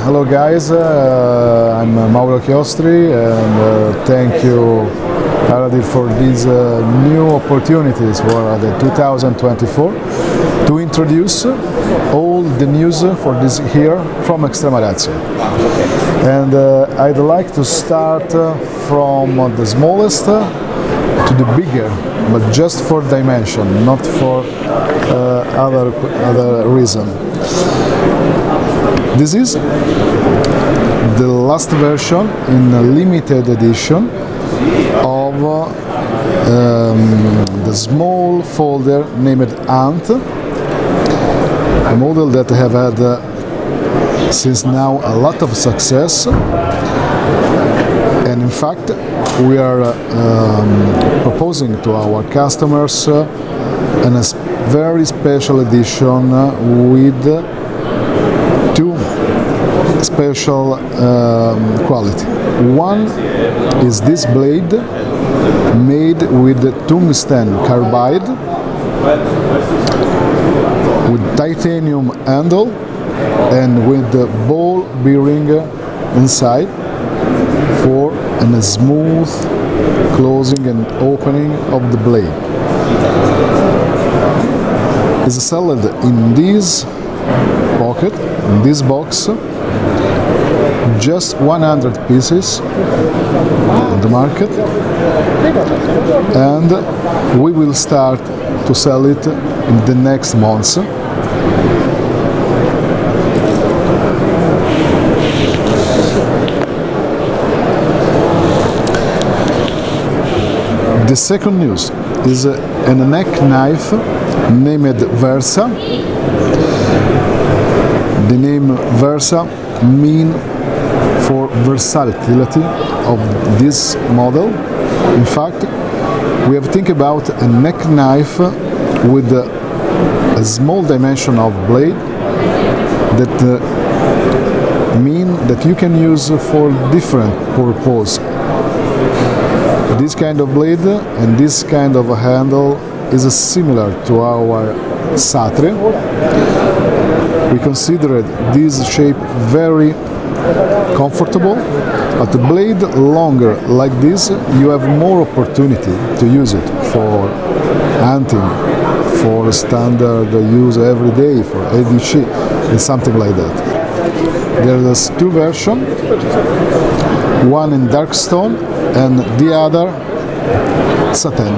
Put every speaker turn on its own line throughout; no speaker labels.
Hello guys, I'm Mauro Chiostri and thank you Aradi for these new opportunities for the 2024 to introduce all the news for this year from Extrema. And I'd like to start from the smallest to the bigger, but just for dimension, not for other reason. This is the last version in a limited edition of the small folder named Ant, a model that have had since now a lot of success, and in fact we are proposing to our customers a very special edition with two special quality. One is this blade made with tungsten carbide with titanium handle and with the ball bearing inside for a smooth closing and opening of the blade. It's sold in this pocket, in this box, just 100 pieces on the market, and we will start to sell it in the next months. The second news is a neck knife named Versa. The name Versa means for versatility of this model. In fact, we have to think about a neck knife with a small dimension of blade that mean that you can use for different purpose. This kind of blade and this kind of handle is similar to our Satre. We considered this shape very comfortable, but the blade longer like this, you have more opportunity to use it for hunting, for standard use every day, for ADC and something like that. There's two versions, one in dark stone and the other satin.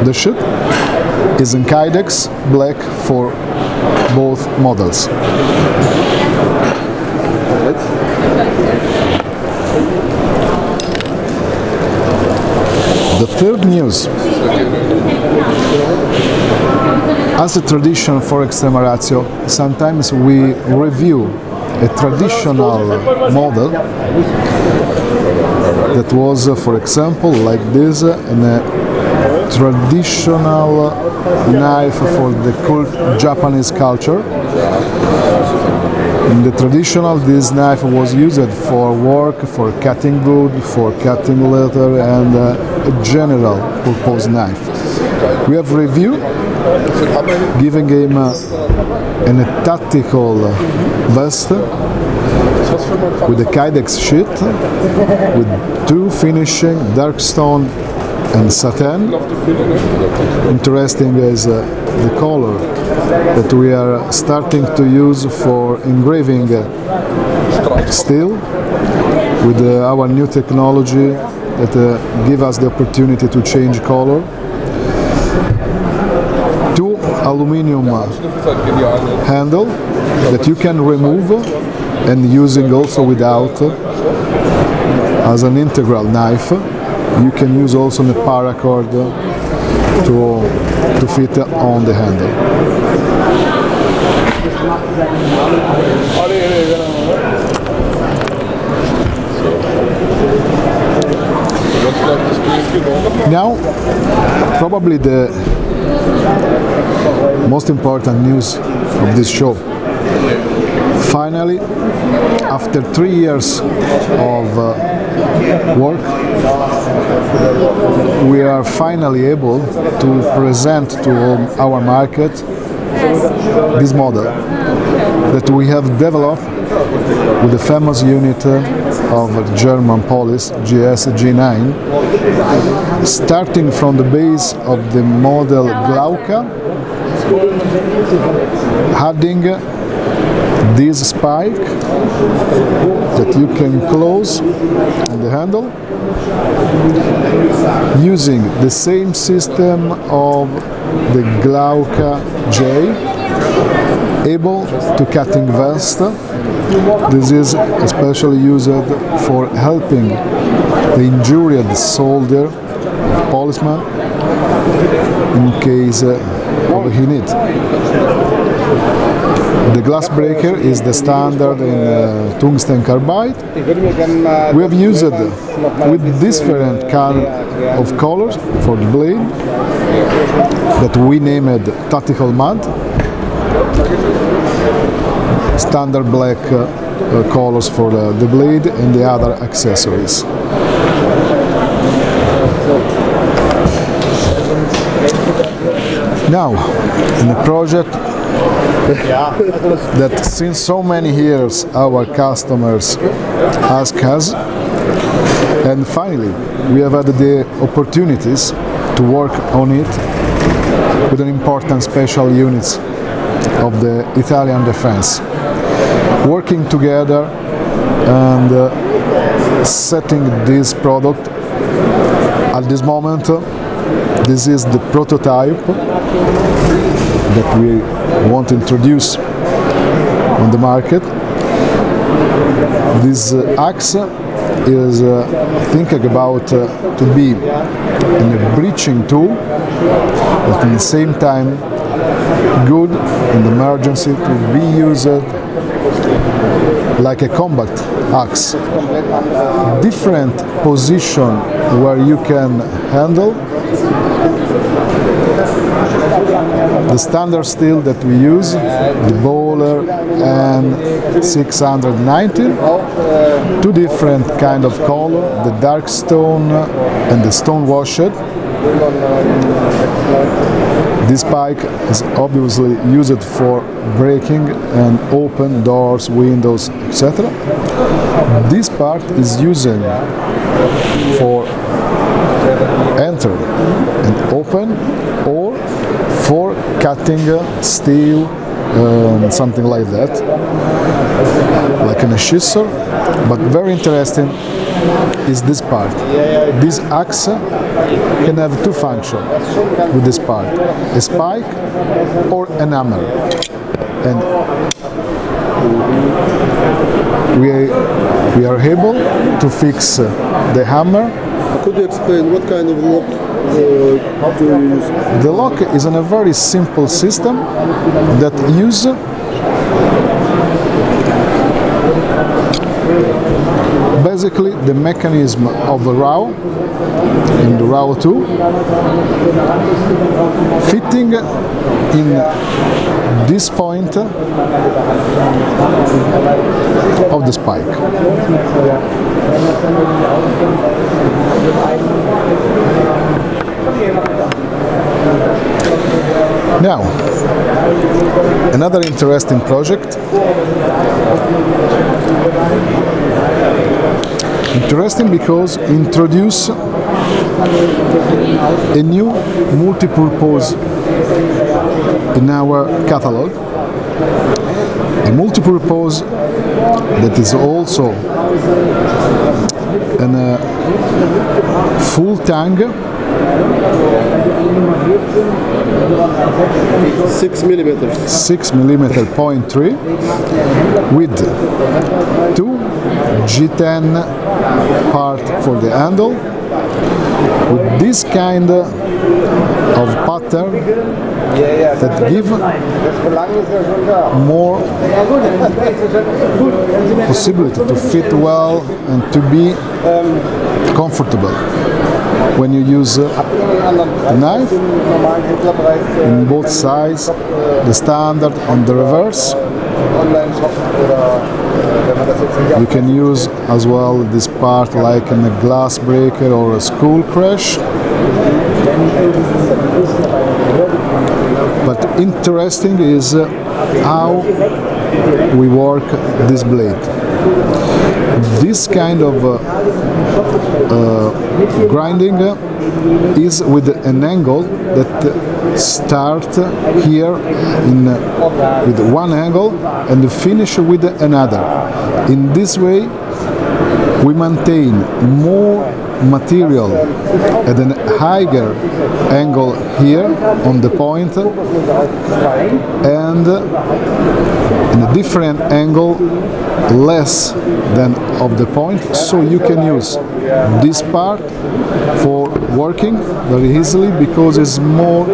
The sheet is in Kydex black for both models. The third news. As a tradition for Extrema Ratio, sometimes we review a traditional model that was, for example, like this, a traditional knife for the cool Japanese culture. In the traditional, this knife was used for work, for cutting wood, for cutting leather, and a general purpose knife. We have reviewed, giving him a tactical vest with a Kydex sheet, with two finishing, dark stone and satin. Interesting is the color that we are starting to use for engraving steel with our new technology that give us the opportunity to change color. Two aluminum handle that you can remove and using also without as an integral knife. You can use also the paracord to fit on the handle. Now, probably the most important news of this show. Finally, after 3 years of work, we are finally able to present to our market this model that we have developed with the famous unit of German police GS G9, starting from the base of the model Glauca, adding this spike that you can close on the handle, using the same system of the Glauca J, able to cutting vest. This is especially used for helping the injured soldier, policeman, in case of he need. The glass breaker is the standard in tungsten carbide. We have used with different kind of colors for the blade that we named Tactical Mud. Standard black colors for the blade and the other accessories. Now, in a project that since so many years our customers ask us, and finally we have had the opportunities to work on it with an important special units of the Italian defense, working together and setting this product. At this moment, this is the prototype that we want to introduce on the market. This axe is thinking about to be a breaching tool, but at the same time good in the emergency to be used like a combat axe. Different position where you can handle. The standard steel that we use, the bowler and 690, two different kind of color, the dark stone and the stone washed. This spike is obviously used for breaking and open doors, windows, etc. This part is used for enter and open, or for cutting steel, something like that, like in a scissor. But very interesting is this part. This axe can have two functions with this part: a spike or an hammer. And we are able to fix the hammer.
Could you explain what kind of lock do you use?
The lock is in a very simple system that uses basically the mechanism of the row in the row 2, fitting in this point of the spike. Now, another interesting project. Interesting because introduce a new multi-purpose in our catalog. A multi-purpose that is also a full tang,
6 millimeters.
6mm .3 with two G10 part for the handle, with this kind of pattern that give more possibility to fit well and to be comfortable when you use the knife in both sides, the standard and the reverse. You can use as well this part like in a glass breaker or a school crash. But interesting is how we work this blade. This kind of grinding is with an angle that start here with one angle and finish with another. In this way we maintain more material at a higher angle here on the point and in a different angle less than of the point, so you can use this part for working very easily because it's more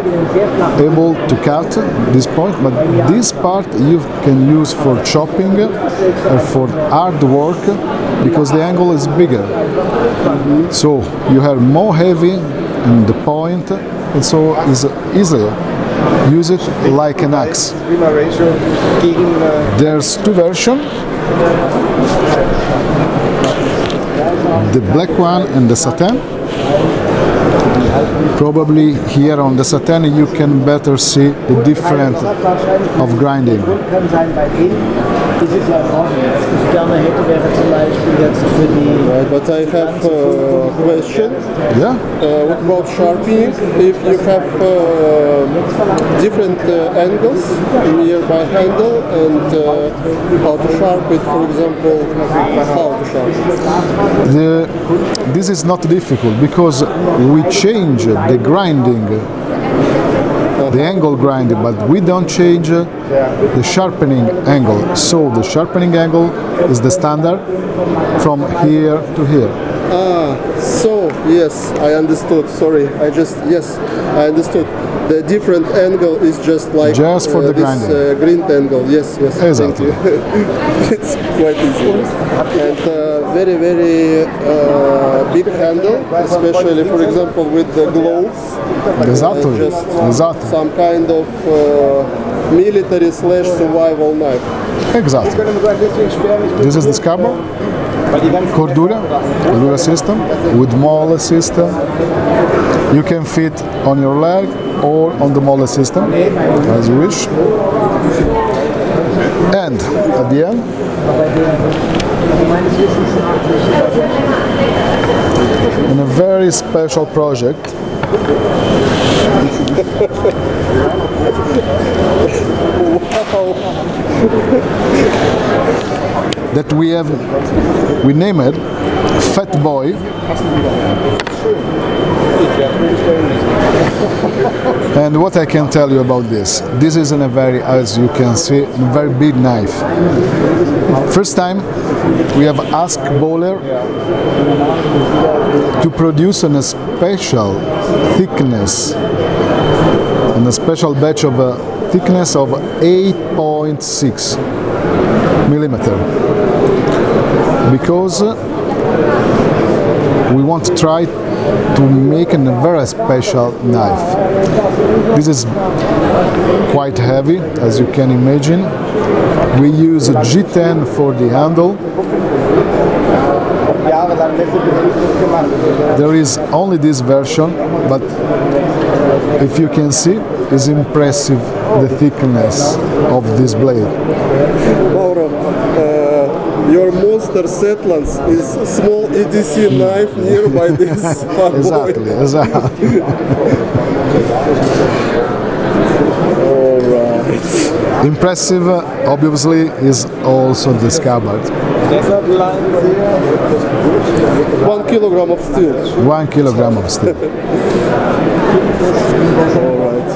able to cut this point, but this part you can use for chopping or for hard work because the angle is bigger. So you have more heavy in the point, and so it's easier. Use it like an axe. There's two versions, the black one and the satin. Probably here on the satin you can better see the difference of grinding.
But I have a question.
Yeah?
What about sharpening? If you have different angles nearby handle and how to sharpen it, for example, how to sharpen?
This is not difficult because we change the grinding, the angle grinding, but we don't change the sharpening angle. So the sharpening angle is the standard from here to here.
So yes, I understood. Sorry, yes, I understood. The different angle is just like
for the grinding.
Green angle. Yes,
Exactly.
Thank you. It's quite easy. And very big handle, especially for example with the gloves.
Exactly.
Just some kind of military/survival knife.
Exactly. This is the scabber. Cordura system with molar system. You can fit on your leg or on the molar system as you wish. And at the end, in a very special project, that we name it Fat Boy. And what I can tell you about this is in a very, as you can see, a very big knife. First time we have asked Bowler to produce a special thickness and a special batch of a thickness of 8.6 millimeter, because we want to try to make a very special knife. This is quite heavy, as you can imagine. We use a G10 for the handle. There is only this version, but if you can see, it's impressive the thickness of this blade.
Mauro, your monster Setlands is a small EDC knife nearby this fat
Exactly,
boy.
exactly.
Alright.
Impressive, obviously, is also the scabbard.
1 kilogram of steel.
1 kilogram of steel.
Alright.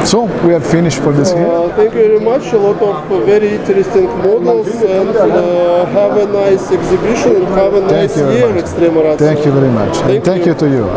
So we are finished for this here.
Thank you very much. A lot of very interesting models, and have a nice exhibition and have a nice year, Extrema.
Thank you very much. And thank you to you.